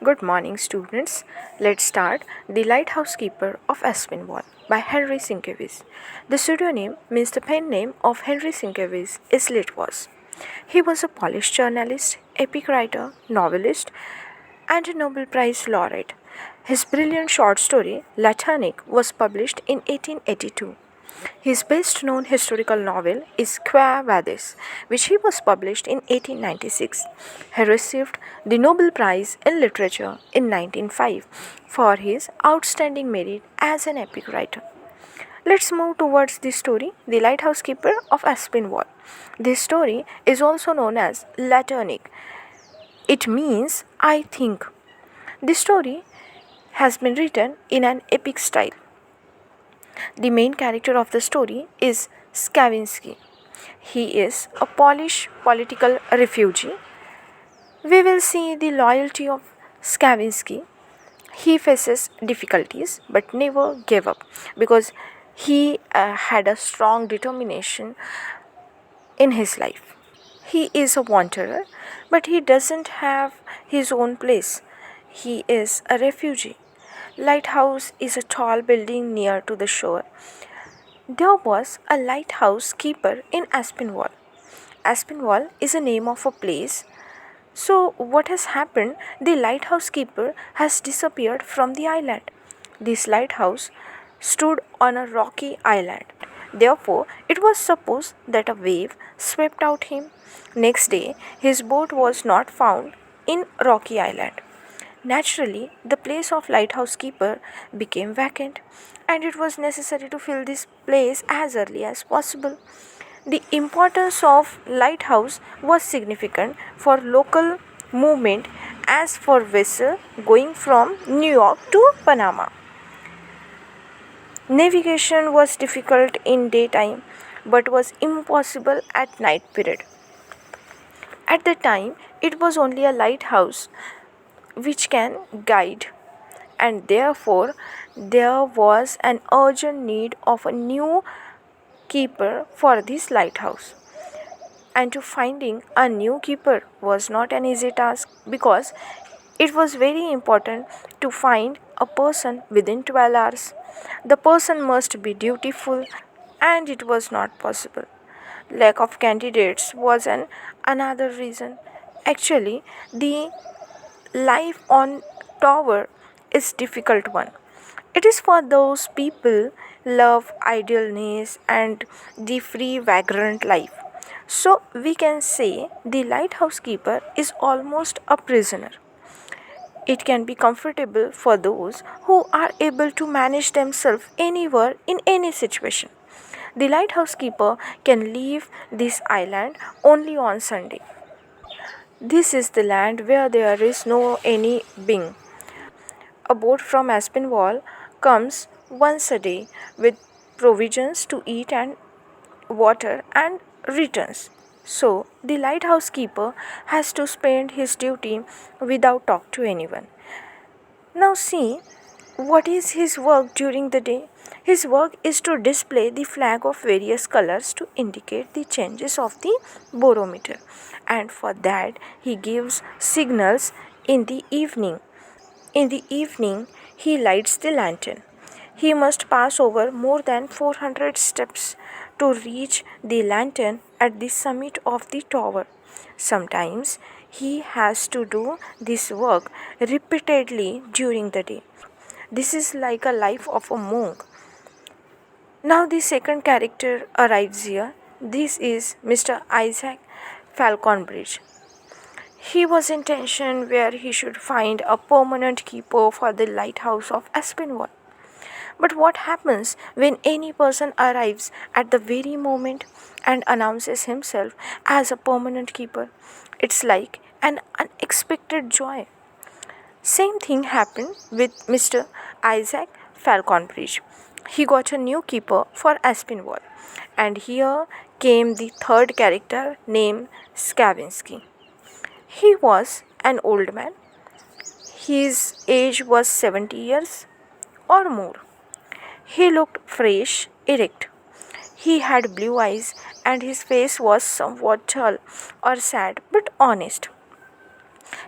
Good morning, students. Let's start The Light-house Keeper of Aspinwall by Henry Sienkiewicz. The pseudonym means the pen name of Henry Sienkiewicz is Light-house. He was a Polish journalist, epic writer, novelist, and a Nobel Prize laureate. His brilliant short story, Light-house, was published in 1882. His best known historical novel is Quo Vadis, which he was published in 1896. He received the Nobel Prize in Literature in 1905 for his outstanding merit as an epic writer. Let's move towards the story, The Light-house Keeper of Aspinwall. This story is also known as Light-house. It means I think. The story has been written in an epic style. The main character of the story is Skavinsky. He is a Polish political refugee. We will see the loyalty of Skavinsky. He faces difficulties but never gave up because he had a strong determination in his life. He is a wanderer, but he doesn't have his own place. He is a refugee. Lighthouse is a tall building near to the shore. There was a lighthouse keeper in Aspinwall. Aspinwall is a name of a place. So, what has happened? The lighthouse keeper has disappeared from the island. This lighthouse stood on a rocky island. Therefore, it was supposed that a wave swept out him. Next day, his boat was not found in Rocky Island. Naturally, the place of lighthouse keeper became vacant, and it was necessary to fill this place as early as possible. The importance of lighthouse was significant for local movement as for vessel going from New York to Panama. Navigation was difficult in daytime but was impossible at night period. At the time, it was only a lighthouse which can guide, and therefore there was an urgent need of a new keeper for this lighthouse. And to finding a new keeper was not an easy task because it was very important to find a person within 12 hours. The person must be dutiful, and it was not possible. Lack of candidates was another reason. Actually, the life on tower is difficult one. It is for those people love idleness and the free vagrant life. So we can say the lighthouse keeper is almost a prisoner. It can be comfortable for those who are able to manage themselves anywhere in any situation. The lighthouse keeper can leave this island only on Sunday. This is the land where there is no any being. A boat from Aspinwall comes once a day with provisions to eat and water and returns. So the lighthouse keeper has to spend his duty without talk to anyone. Now see, what is his work during the day? His work is to display the flag of various colors to indicate the changes of the barometer, and for that he gives signals in the evening. In the evening, he lights the lantern. He must pass over more than 400 steps to reach the lantern at the summit of the tower. Sometimes he has to do this work repeatedly during the day. This is like a life of a monk. Now the second character arrives here. This is Mr. Isaac Falconbridge. He was in tension where he should find a permanent keeper for the lighthouse of Aspinwall. But what happens when any person arrives at the very moment and announces himself as a permanent keeper? It's like an unexpected joy. Same thing happened with Mr. Isaac Falconbridge. He got a new keeper for Aspinwall, and here came the third character named Skavinsky. He was an old man. His age was 70 years or more. He looked fresh, erect. He had blue eyes, and his face was somewhat dull or sad but honest.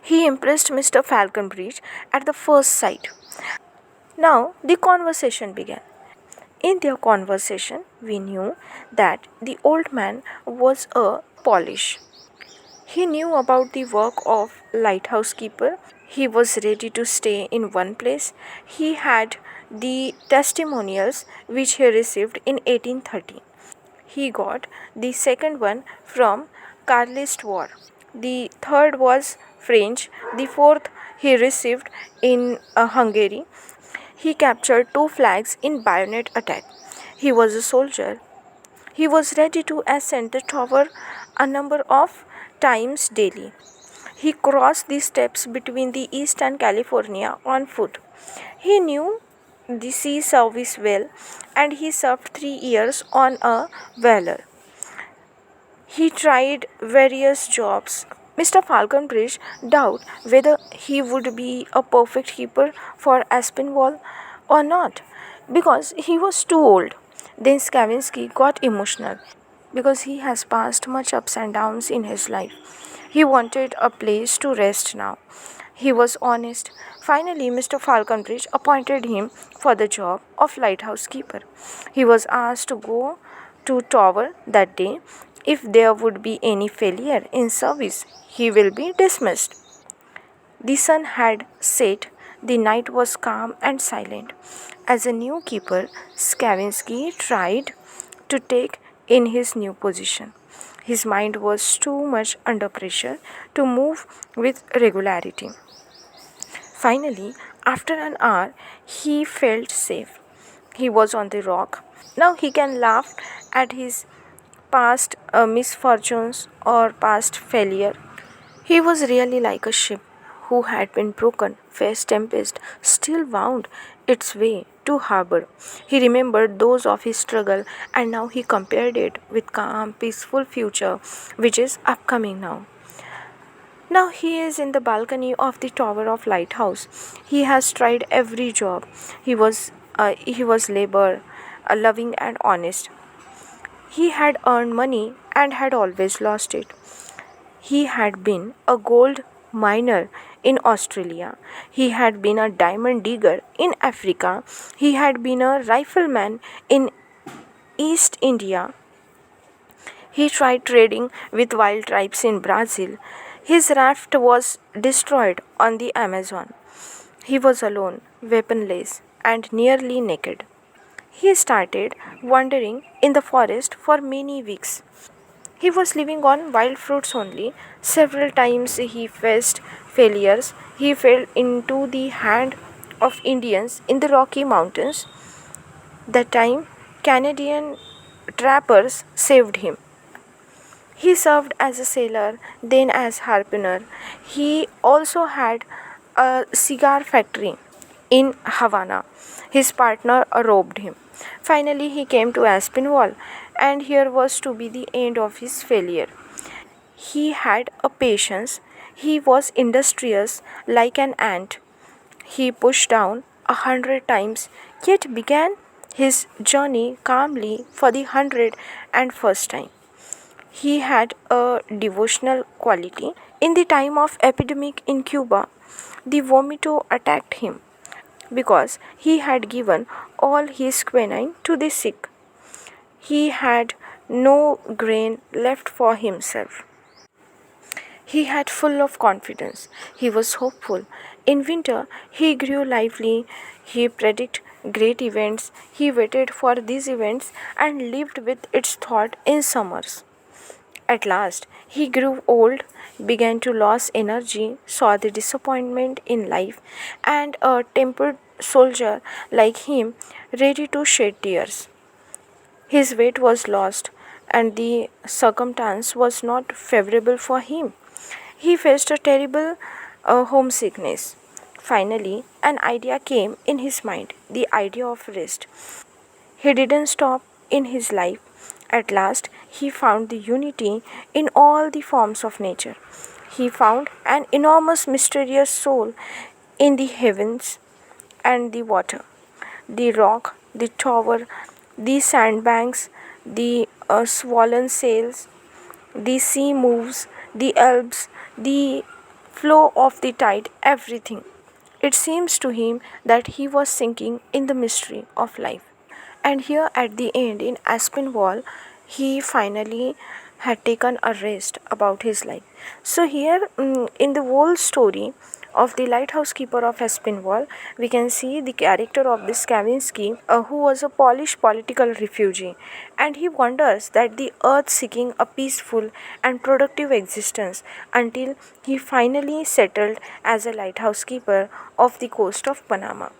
He impressed Mr. Falconbridge at the first sight. Now the conversation began. In their conversation, we knew that the old man was a Polish. He knew about the work of Light-house Keeper. He was ready to stay in one place. He had the testimonials which he received in 1830. He got the second one from Carlist War. The third was French. The fourth he received in Hungary. He captured 2 flags in bayonet attack. He was a soldier. He was ready to ascend the tower a number of times daily. He crossed the steppes between the East and California on foot. He knew the sea service well, and he served 3 years on a whaler. He tried various jobs. Mr. Falconbridge doubted whether he would be a perfect keeper for Aspinwall or not because he was too old. Then Skavinsky got emotional because he has passed much ups and downs in his life. He wanted a place to rest now. He was honest. Finally, Mr. Falconbridge appointed him for the job of lighthouse keeper. He was asked to go to Tower that day. If there would be any failure in service, he will be dismissed. The sun had set. The night was calm and silent. As a new keeper, Skavinsky tried to take in his new position. His mind was too much under pressure to move with regularity. Finally, after an hour, he felt safe. He was on the rock. Now he can laugh at his past misfortunes or past failure. He was really like a ship who had been broken, faced tempest, still wound its way to harbor. He remembered those of his struggle, and now he compared it with calm, peaceful future which is upcoming now. Now he is in the balcony of the tower of lighthouse. He has tried every job. He was labor, loving and honest. He had earned money and had always lost it. He had been a gold miner in Australia. He had been a diamond digger in Africa. He had been a rifleman in East India. He tried trading with wild tribes in Brazil. His raft was destroyed on the Amazon. He was alone, weaponless, and nearly naked. He started wandering in the forest for many weeks. He was living on wild fruits only. Several times he faced failures. He fell into the hand of Indians in the Rocky Mountains. That time, Canadian trappers saved him. He served as a sailor, then as harpooner. He also had a cigar factory in Havana. His partner robbed him. Finally, he came to Aspinwall, and here was to be the end of his failure. He had a patience. He was industrious like an ant. He pushed down 100 times, yet began his journey calmly for the 101st time. He had a devotional quality. In the time of epidemic in Cuba, the vomito attacked him because he had given all his quinine to the sick. He had no grain left for himself. He had full of confidence. He was hopeful. In winter, he grew lively. He predicted great events. He waited for these events and lived with its thought in summers. At last, he grew old, began to lose energy, saw the disappointment in life, and a tempered soldier like him, ready to shed tears. His weight was lost, and the circumstance was not favorable for him. He faced a terrible homesickness. Finally, an idea came in his mind, the idea of rest. He didn't stop in his life. At last, he found the unity in all the forms of nature. He found an enormous mysterious soul in the heavens and the water, the rock, the tower, the sandbanks, the swollen sails, the sea moves, the Alps, the flow of the tide, everything. It seems to him that he was sinking in the mystery of life. And here at the end in Aspinwall, he finally had taken a rest about his life. So here in the whole story of the lighthouse keeper of Aspinwall, we can see the character of this Skavinsky, who was a Polish political refugee, and he wonders that the earth seeking a peaceful and productive existence until he finally settled as a lighthouse keeper of the coast of Panama.